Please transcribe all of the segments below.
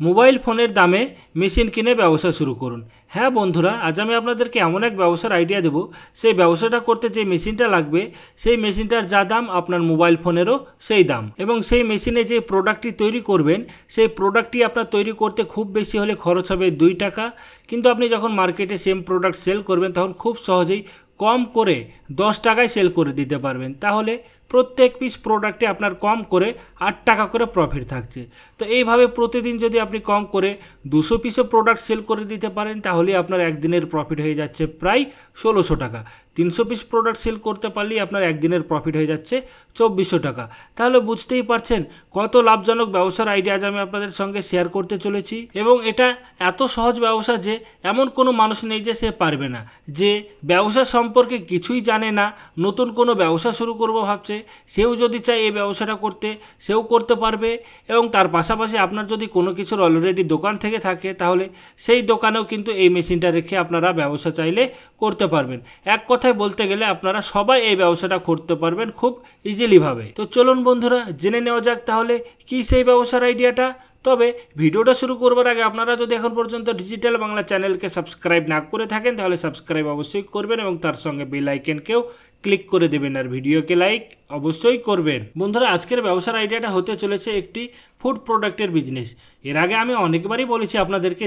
Mobile ফোনের দামে machine কিনে ব্যবসা শুরু করুন। হ্যাঁ বন্ধুরা, আজ আমি আপনাদেরকে এমন এক ব্যবসার আইডিয়া দেব, সেই ব্যবসাটা করতে যে মেশিনটা লাগবে সেই মেশিনটার যা দাম আপনার মোবাইল ফোনেরও সেই দাম, এবং সেই মেশিনে যে প্রোডাক্টটি তৈরি করবেন সেই প্রোডাক্টটি আপনার তৈরি করতে খুব বেশি হলে খরচ হবে 2 টাকা, কিন্তু আপনি যখন মার্কেটে সেম প্রোডাক্ট সেল করবেন তখন খুব সহজেই কম করে 10 টাকায় সেল করে দিতে পারবেন। তাহলে প্রত্যেক পিস প্রোডাক্টে আপনার কম করে 8 টাকা করে প্রফিট থাকছে। তো এইভাবে প্রতিদিন যদি আপনি কম করে 200 পিসে প্রোডাক্ট সেল করে দিতে পারেন তাহলে আপনার একদিনের প্রফিট হয়ে যাচ্ছে প্রায় 1600 টাকা। 300 পিস প্রোডাক্ট সেল করতে পারলেই আপনার একদিনের প্রফিট হয়ে যাচ্ছে 2400 টাকা। তাহলে বুঝতেই পারছেন কত লাভজনক ব্যবসার আইডিয়া আজ আমি আপনাদের সঙ্গে শেয়ার করতে চলেছি, এবং এটা এত সহজ ব্যবসা যে এমন কোনো মানুষ নেই যে সে পারবে না। যে ব্যবসা সম্পর্কে কিছুই জানে না, নতুন কোনো ব্যবসা শুরু করব ভাবছে, সেও যদি চায় এই ব্যবসাটা করতে সেও করতে পারবে। এবং তার পাশাপাশি আপনার যদি কোনো কিছুর অলরেডি দোকান থেকে থাকে তাহলে সেই দোকানেও কিন্তু এই মেশিনটা রেখে আপনারা ব্যবসা চাইলে করতে পারবেন। এক কথায় বলতে গেলে আপনারা সবাই এই ব্যবসাটা করতে পারবেন খুব ইজিলিভাবে। তো চলুন বন্ধুরা, জেনে নেওয়া যাক তাহলে কি সেই ব্যবসার আইডিয়াটা। তবে ভিডিওটা শুরু করবার আগে আপনারা যদি এখন পর্যন্ত ডিজিটাল বাংলা চ্যানেলকে সাবস্ক্রাইব না করে থাকেন তাহলে সাবস্ক্রাইব অবশ্যই করবেন এবং তার সঙ্গে বেল আইকনকেও ক্লিক করে দেবেন, আর ভিডিওকে লাইক অবশ্যই করবেন। বন্ধুরা, আজকের ব্যবসার আইডিয়াটা হতে চলেছে একটি ফুড প্রোডাক্টের বিজনেস। এর আগে আমি অনেকবারই বলেছি আপনাদেরকে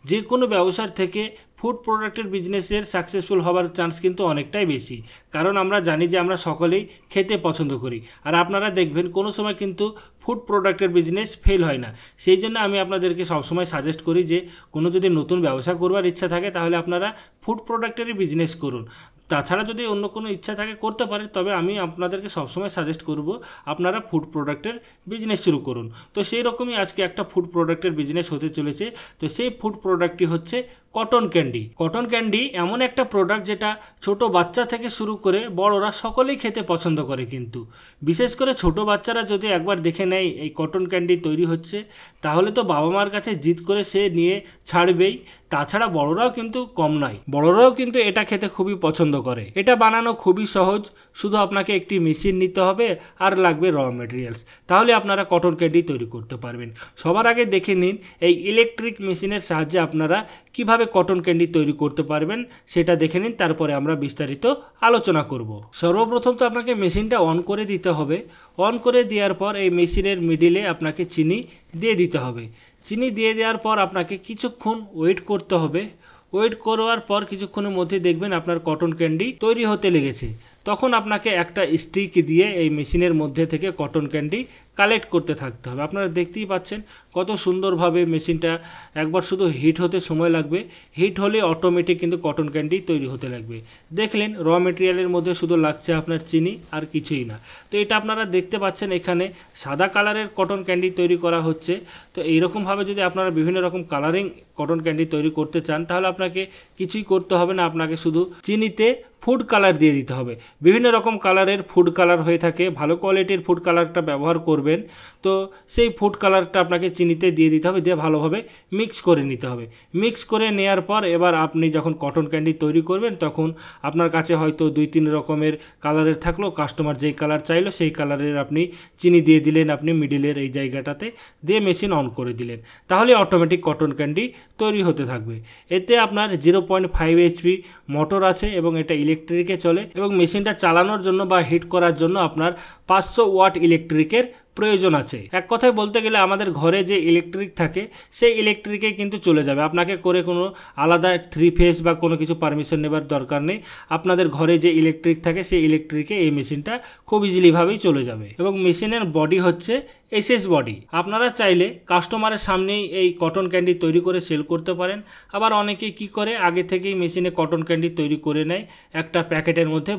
যে কোনো ব্যবসার থেকে ফুড প্রোডাক্টের বিজনেসের সাকসেসফুল হওয়ার চান্স কিন্তু অনেকটাই বেশি, কারণ আমরা জানি যে আমরা সকলেই খেতে পছন্দ করি। আর আপনারা দেখবেন কোনো সময় কিন্তু ফুড প্রোডাক্টের বিজনেস ফেল হয় না। সেই জন্য আমি আপনাদেরকে সবসময় সাজেস্ট করি যে কোনো যদি নতুন ব্যবসা করবার ইচ্ছা থাকে তাহলে আপনারা ফুড প্রোডাক্টেরই বিজনেস করুন। তাছাড়া যদি অন্য কোনো ইচ্ছা থাকে করতে পারে, তবে আমি আপনাদেরকে সবসময় সাজেস্ট করব আপনারা ফুড প্রোডাক্টের বিজনেস শুরু করুন। তো সেই রকমই আজকে একটা ফুড প্রোডাক্টের বিজনেস হতে চলেছে। তো সেই ফুড প্রোডাক্টটি হচ্ছে কটন ক্যান্ডি। কটন ক্যান্ডি এমন একটা প্রোডাক্ট যেটা ছোট বাচ্চা থেকে শুরু করে বড়রা সকলেই খেতে পছন্দ করে, কিন্তু বিশেষ করে ছোট বাচ্চারা যদি একবার দেখে নেয় এই কটন ক্যান্ডি তৈরি হচ্ছে তাহলে তো বাবা মার কাছে জিদ করে সে নিয়ে ছাড়বেই। তাছাড়া বড়রাও কিন্তু কম নয়, বড়রাও কিন্তু এটা খেতে খুবই পছন্দ করে। এটা বানানো খুবই সহজ, শুধু আপনাকে একটি মেশিন নিতে হবে আর লাগবে র মেটেরিয়ালস, তাহলে আপনারা কটন ক্যান্ডি তৈরি করতে পারবেন। সবার আগে দেখে নিন এই ইলেকট্রিক মেশিনের সাহায্যে আপনারা কিভাবে কটন ক্যান্ডি তৈরি করতে পারবেন সেটা দেখে নিন, তারপরে আমরা বিস্তারিত আলোচনা করব। সর্বপ্রথম তো আপনাকে মেশিনটা অন করে দিতে হবে। অন করে দেওয়ার পর এই মেশিনের মিডিলে আপনাকে চিনি দিয়ে দিতে হবে। চিনি দিয়ে দেওয়ার পর আপনাকে কিছুক্ষণ ওয়েট করতে হবে। ওয়েট করবার পর কিছুক্ষণের মধ্যে দেখবেন আপনার কটন ক্যান্ডি তৈরি হতে লেগেছে। তখন আপনাকে একটা স্টিক দিয়ে এই মেশিনের মধ্যে থেকে কটন ক্যান্ডি কালেক্ট করতে থাকতে হবে। আপনারা দেখতেই পাচ্ছেন কত সুন্দরভাবে মেশিনটা একবার শুধু হিট হতে সময় লাগবে, হিট হলে অটোমেটিক কিন্তু কটন ক্যান্ডি তৈরি হতে লাগবে। দেখলেন র মেটেরিয়ালের মধ্যে শুধু লাগছে আপনার চিনি আর কিছুই না। তো এটা আপনারা দেখতে পাচ্ছেন এখানে সাদা কালারের কটন ক্যান্ডি তৈরি করা হচ্ছে। তো এইরকমভাবে যদি আপনারা বিভিন্ন রকম কালারিং কটন ক্যান্ডি তৈরি করতে চান তাহলে আপনাকে কিছুই করতে হবে না, আপনাকে শুধু চিনিতে ফুড কালার দিয়ে দিতে হবে। বিভিন্ন রকম কালারের ফুড কালার হয়ে থাকে, ভালো কোয়ালিটির ফুড কালারটা ব্যবহার করবেন। তো সেই ফুড কালারটা আপনাকে চিনিতে দিয়ে দিতে হবে, দিয়ে ভালোভাবে মিক্স করে নিতে হবে। মিক্স করে নেওয়ার পর এবার আপনি যখন কটন ক্যান্ডি তৈরি করবেন তখন আপনার কাছে হয়তো 2-3 রকমের কালারের থাকলো, কাস্টমার যেই কালার চাইলো সেই কালারের আপনি চিনি দিয়ে দিলেন আপনি মিডিলের এই জায়গাটাতে, দিয়ে মেশিন অন করে দিলেন, তাহলে অটোমেটিক কটন ক্যান্ডি তৈরি হতে থাকবে। এতে আপনার 0.5 HP মোটর আছে এবং এটা ইলেকট্রিকে চলে, এবং মেশিনটা চালানোর জন্য বা হিট করার জন্য আপনার 500 ওয়াট ইলেকট্রিকের প্রয়োজন আছে। এক কথায় বলতে গেলে আমাদের ঘরে যে ইলেকট্রিক থাকে সেই ইলেকট্রিকে কিন্তু চলে যাবে, আপনাকে করে কোনো আলাদা 3 ফেজ বা কোনো কিছু পারমিশন নেবার দরকার নেই। আপনাদের ঘরে যে ইলেকট্রিক থাকে সেই ইলেকট্রিকে এই মেশিনটা খুব ইজিলিভাবেই চলে যাবে। এবং মেশিনের বডি হচ্ছে এসএস বডি। আপনারা চাইলে কাস্টমারের সামনেই এই কটন ক্যান্ডি তৈরি করে সেল করতে পারেন। আবার অনেকেই কি করে আগে থেকেই মেশিনে কটন ক্যান্ডি তৈরি করে নেয়, একটা প্যাকেটের মধ্যে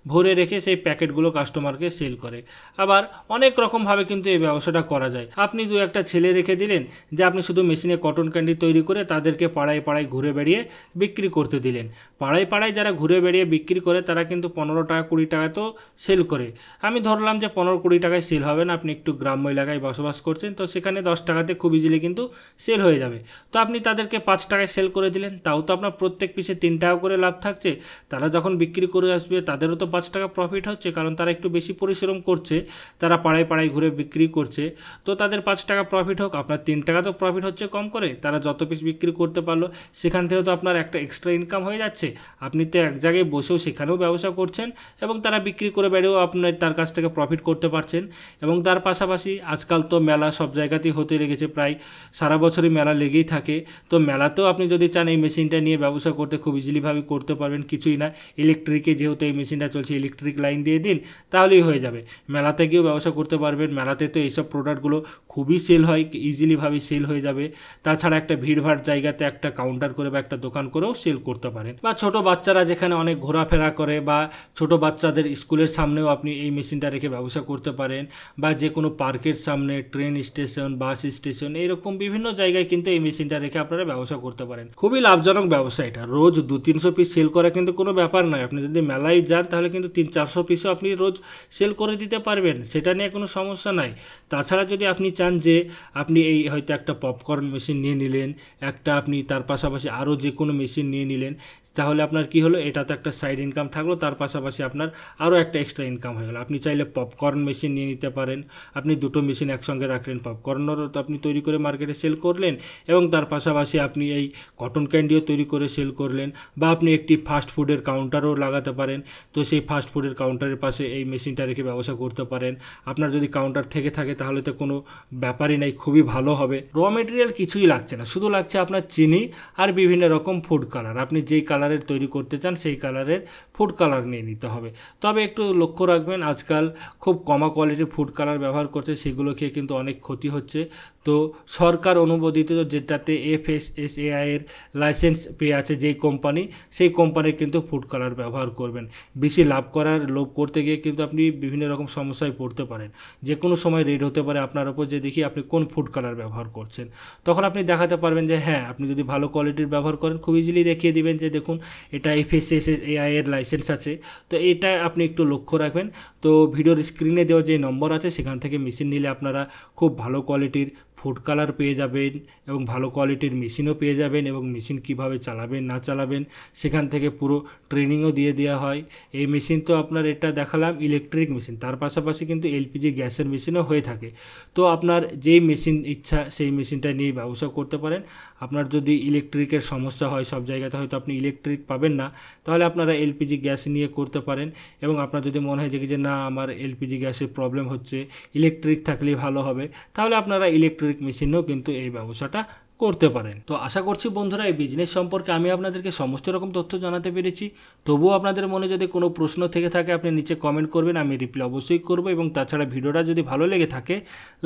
ভরে রেখে সেই প্যাকেটগুলো কাস্টমারকে সেল করে। আবার অনেক রকমভাবে কিন্তু এই ব্যবসাটা করা যায়। আপনি 2-1টা ছেলে রেখে দিলেন যে আপনি শুধু মেশিনে কটন ক্যান্ডি তৈরি করে তাদেরকে পাড়ায় পাড়ায় ঘুরে বেড়িয়ে বিক্রি করতে দিলেন। পাড়ায় পাড়ায় যারা ঘুরে বেড়িয়ে বিক্রি করে তারা কিন্তু 15 টাকা 20 টাকা তো সেল করে। আমি ধরলাম যে 15-20 টাকায় সেল হবে না, আপনি একটু গ্রাম্য এলাকায় বসবাস করছেন, তো সেখানে 10 টাকাতে খুব ইজিলি কিন্তু সেল হয়ে যাবে। তো আপনি তাদেরকে 5 টাকায় সেল করে দিলেন, তাও তো আপনার প্রত্যেক পিসে 3 টাকা করে লাভ থাকছে। তারা যখন বিক্রি করে আসবে তাদেরও তো 5 টাকা প্রফিট হচ্ছে, কারণ তারা একটু বেশি পরিশ্রম করছে, তারা পাড়ায় পাড়ায় ঘুরে বিক্রি করছে। তো তাদের 5 টাকা প্রফিট হোক, আপনার 3 টাকা তো প্রফিট হচ্ছে কম করে। তারা যত পিস বিক্রি করতে পারলো সেখান থেকেও তো আপনার একটা এক্সট্রা ইনকাম হয়ে যাচ্ছে। আপনি তো এক জায়গায় বসেও সেখানেও ব্যবসা করছেন এবং তারা বিক্রি করে বেড়েও আপনার তার কাছ থেকে প্রফিট করতে পারছেন। এবং তার পাশাপাশি আজকাল তো মেলা সব জায়গাতেই হতে লেগেছে, প্রায় সারা বছরই মেলা লেগেই থাকে। তো মেলাতেও আপনি যদি চান এই মেশিনটা নিয়ে ব্যবসা করতে খুব ইজিলিভাবে করতে পারবেন। কিছুই না, ইলেকট্রিকে যেহেতু এই মেশিনটা চলছে, ইলেকট্রিক লাইন দিয়ে দিন তাহলেই হয়ে যাবে। মেলাতে গিয়েও ব্যবসা করতে পারবেন। মেলাতে তো এইসব প্রোডাক্টগুলো খুবই সেল হয়, ইজিলিভাবে সেল হয়ে যাবে। তাছাড়া একটা ভিড়ভাড় জায়গাতে একটা কাউন্টার করে বা একটা দোকান করেও সেল করতে পারেন। বা ছোট বাচ্চারা যেখানে অনেক ঘোরাফেরা করে, বা ছোট বাচ্চাদের স্কুলের সামনেও আপনি এই মেশিনটা রেখে ব্যবসা করতে পারেন। বা যে কোনো পার্কের সামনে, ট্রেন স্টেশন, বাস স্টেশন, এইরকম বিভিন্ন জায়গায় কিন্তু এই মেশিনটা রেখে আপনারা ব্যবসা করতে পারেন। খুবই লাভজনক ব্যবসা এটা। রোজ 200-300 পিস সেল করা কিন্তু কোনো ব্যাপার নয়। আপনি যদি মেলায় যান তাহলে কিন্তু 300-400 পিসও আপনি রোজ সেল করে দিতে পারবেন, সেটা নিয়ে কোনো সমস্যা নাই। তাছাড়া যদি আপনি চান যে আপনি এই হয়তো একটা পপকর্ন মেশিন নিয়ে নিলেন, একটা আপনি তার পাশাপাশি আরও যে কোনো মেশিন নিয়ে নিলেন, তাহলে আপনার কি হলো, এটা তো একটা সাইড ইনকাম থাকলো, তার পাশাপাশি আপনার আরও একটা এক্সট্রা ইনকাম হয়ে গেল। আপনি চাইলে পপকর্ন মেশিন নিয়ে নিতে পারেন। আপনি দুটো মেশিন একসঙ্গে রাখলেন, পপকর্নেরও তো আপনি তৈরি করে মার্কেটে সেল করলেন, এবং তার পাশাপাশি আপনি এই কটন ক্যান্ডিও তৈরি করে সেল করলেন। বা আপনি একটি ফাস্ট ফুডের কাউন্টারও লাগাতে পারেন, তো সেই ফাস্ট ফুডের কাউন্টারের পাশে এই মেশিনটা রেখে ব্যবসা করতে পারেন। আপনার যদি কাউন্টার থেকে থাকে তাহলে তো কোনো ব্যাপারই নেই, খুবই ভালো হবে। র মেটেরিয়াল কিছুই লাগছে না, শুধু লাগছে আপনার চিনি আর বিভিন্ন রকম ফুড কালার। আপনি যেই কালারের তৈরি করতে চান সেই কালারের ফুড কালার নিয়ে নিতে হবে। তবে একটু লক্ষ্য রাখবেন, আজকাল খুব কমা কোয়ালিটির ফুড কালার ব্যবহার করছে, সেগুলো খেয়ে কিন্তু অনেক ক্ষতি হচ্ছে। তো সরকার অনুমোদিত যেটাতে FSSAI এর লাইসেন্স পেয়ে আছে যেই কোম্পানি, সেই কোম্পানির কিন্তু ফুড কালার ব্যবহার করবেন। বেশি লাভ করার লোভ করতে গিয়ে কিন্তু আপনি বিভিন্ন রকম সমস্যায় পড়তে পারেন। যে কোনো সময় রেড হতে পারে আপনার ওপর যে দেখি আপনি কোন ফুড কালার ব্যবহার করছেন। তখন আপনি দেখাতে পারবেন যে হ্যাঁ, আপনি যদি ভালো কোয়ালিটির ব্যবহার করেন খুব ইজিলি দেখিয়ে দিবেন যে দেখুন এটা FSSAI এর লাইসেন্স আছে। তো এটা আপনি একটু লক্ষ্য রাখবেন। তো ভিডিওর স্ক্রিনে দেওয়া যে নম্বর আছে সেখান থেকে মেশিন নিলে আপনারা খুব ভালো কোয়ালিটির ফুড কালার পেয়ে যাবেন এবং ভালো কোয়ালিটির মেশিনও পেয়ে যাবেন, এবং মেশিন কিভাবে চালাবেন না চালাবেন সেখান থেকে পুরো ট্রেনিংও দিয়ে দেওয়া হয়। এই মেশিন তো আপনার এটা দেখালাম ইলেকট্রিক মেশিন, তার পাশাপাশি কিন্তু LPG গ্যাসের মেশিনও হয়ে থাকে। তো আপনার যেই মেশিন ইচ্ছা সেই মেশিনটা নিয়ে ব্যবসা করতে পারেন। আপনার যদি ইলেকট্রিকের সমস্যা হয়, সব জায়গাতে হয়তো আপনি ইলেকট্রিক পাবেন না, তাহলে আপনারা LPG গ্যাস নিয়ে করতে পারেন। এবং আপনার যদি মনে হয় যে না আমার LPG গ্যাসের প্রবলেম হচ্ছে, ইলেকট্রিক থাকলেই ভালো হবে, তাহলে আপনারা ইলেকট্রিক মেশিনেও কিন্তু এই ব্যবসাটা করতে পারেন। তো আশা করছি বন্ধুরা এই বিজনেস সম্পর্কে আমি আপনাদেরকে সমস্ত রকম তথ্য জানাতে পেরেছি। তবুও আপনাদের মনে যদি কোনো প্রশ্ন থেকে থাকে আপনি নিচে কমেন্ট করবেন, আমি রিপ্লাই অবশ্যই করব। এবং তাছাড়া ভিডিওটা যদি ভালো লেগে থাকে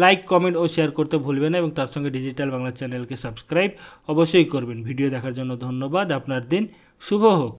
লাইক, কমেন্ট ও শেয়ার করতে ভুলবেন না, এবং তার সঙ্গে ডিজিটাল বাংলা চ্যানেলকে সাবস্ক্রাইব অবশ্যই করবেন। ভিডিও দেখার জন্য ধন্যবাদ। আপনার দিন শুভ হোক।